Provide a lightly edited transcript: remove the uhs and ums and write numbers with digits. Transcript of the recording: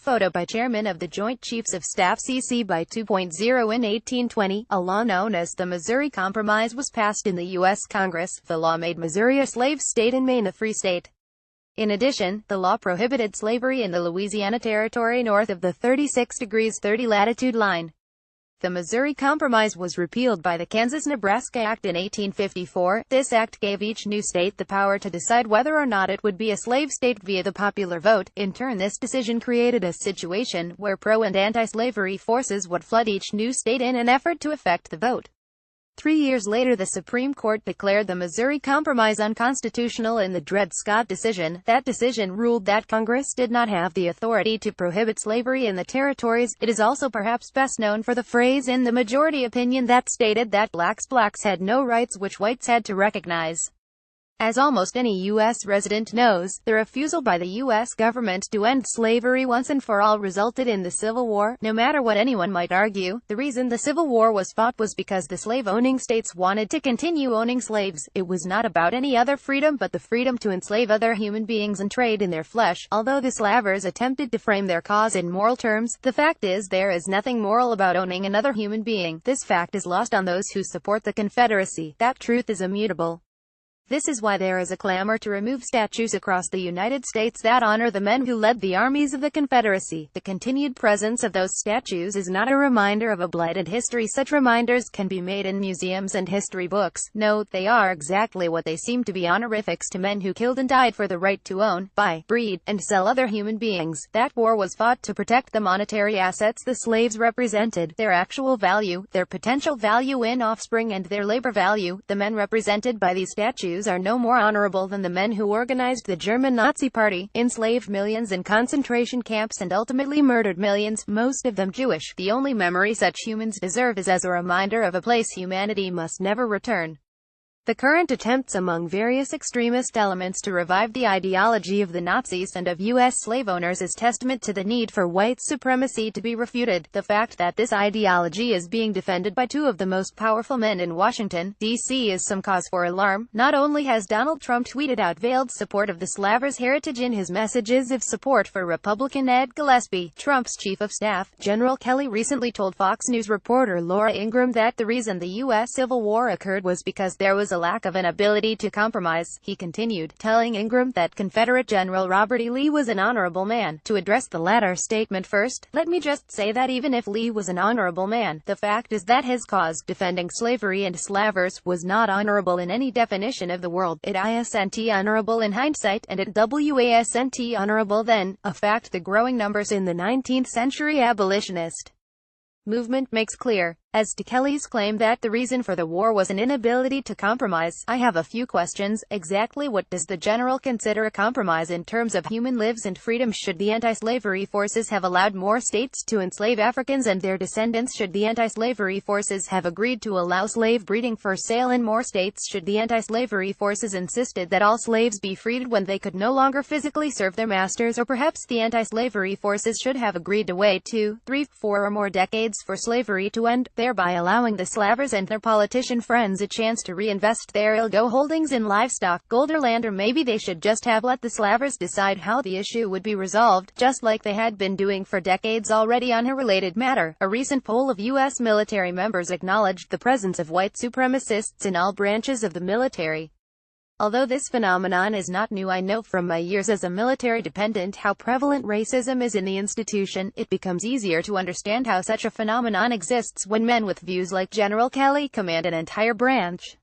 Photo by Chairman of the Joint Chiefs of Staff CC by 2.0 In 1820, a law known as the Missouri Compromise was passed in the U.S. Congress. The law made Missouri a slave state and Maine a free state. In addition, the law prohibited slavery in the Louisiana Territory north of the 36° 30' latitude line. The Missouri Compromise was repealed by the Kansas-Nebraska Act in 1854. This act gave each new state the power to decide whether or not it would be a slave state via the popular vote. In turn, this decision created a situation where pro- and anti-slavery forces would flood each new state in an effort to affect the vote. 3 years later, the Supreme Court declared the Missouri Compromise unconstitutional in the Dred Scott decision. That decision ruled that Congress did not have the authority to prohibit slavery in the territories. It is also perhaps best known for the phrase in the majority opinion that stated that blacks had no rights which whites had to recognize. As almost any U.S. resident knows, the refusal by the U.S. government to end slavery once and for all resulted in the Civil War. No matter what anyone might argue, the reason the Civil War was fought was because the slave-owning states wanted to continue owning slaves. It was not about any other freedom but the freedom to enslave other human beings and trade in their flesh. Although the slavers attempted to frame their cause in moral terms, the fact is there is nothing moral about owning another human being. This fact is lost on those who support the Confederacy. That truth is immutable. This is why there is a clamor to remove statues across the United States that honor the men who led the armies of the Confederacy. The continued presence of those statues is not a reminder of a blighted history. Such reminders can be made in museums and history books. No, they are exactly what they seem to be: honorifics to men who killed and died for the right to own, buy, breed, and sell other human beings. That war was fought to protect the monetary assets the slaves represented, their actual value, their potential value in offspring, and their labor value. The men represented by these statues are no more honorable than the men who organized the German Nazi Party, enslaved millions in concentration camps, and ultimately murdered millions, most of them Jewish. The only memory such humans deserve is as a reminder of a place humanity must never return. The current attempts among various extremist elements to revive the ideology of the Nazis and of U.S. slave owners is testament to the need for white supremacy to be refuted. The fact that this ideology is being defended by two of the most powerful men in Washington, D.C. is some cause for alarm. Not only has Donald Trump tweeted out veiled support of the slavers' heritage in his messages of support for Republican Ed Gillespie, Trump's chief of staff, General Kelly, recently told Fox News reporter Laura Ingraham that the reason the U.S. Civil War occurred was because there was a lack of an ability to compromise. He continued, telling Ingraham that Confederate General Robert E. Lee was an honorable man. To address the latter statement first, let me just say that even if Lee was an honorable man, the fact is that his cause, defending slavery and slavers, was not honorable in any definition of the word. It isn't honorable in hindsight, and it wasn't honorable then, a fact the growing numbers in the 19th century abolitionist movement makes clear. As to Kelly's claim that the reason for the war was an inability to compromise, I have a few questions. Exactly what does the general consider a compromise in terms of human lives and freedom? Should the anti-slavery forces have allowed more states to enslave Africans and their descendants? Should the anti-slavery forces have agreed to allow slave breeding for sale in more states? Should the anti-slavery forces insisted that all slaves be freed when they could no longer physically serve their masters? Or perhaps the anti-slavery forces should have agreed to wait 2, 3, 4 or more decades for slavery to end, thereby allowing the slavers and their politician friends a chance to reinvest their illegal holdings in livestock, gold or land. Or maybe they should just have let the slavers decide how the issue would be resolved, just like they had been doing for decades already on a related matter. A recent poll of U.S. military members acknowledged the presence of white supremacists in all branches of the military. Although this phenomenon is not new, I know from my years as a military dependent how prevalent racism is in the institution. It becomes easier to understand how such a phenomenon exists when men with views like General Kelly command an entire branch.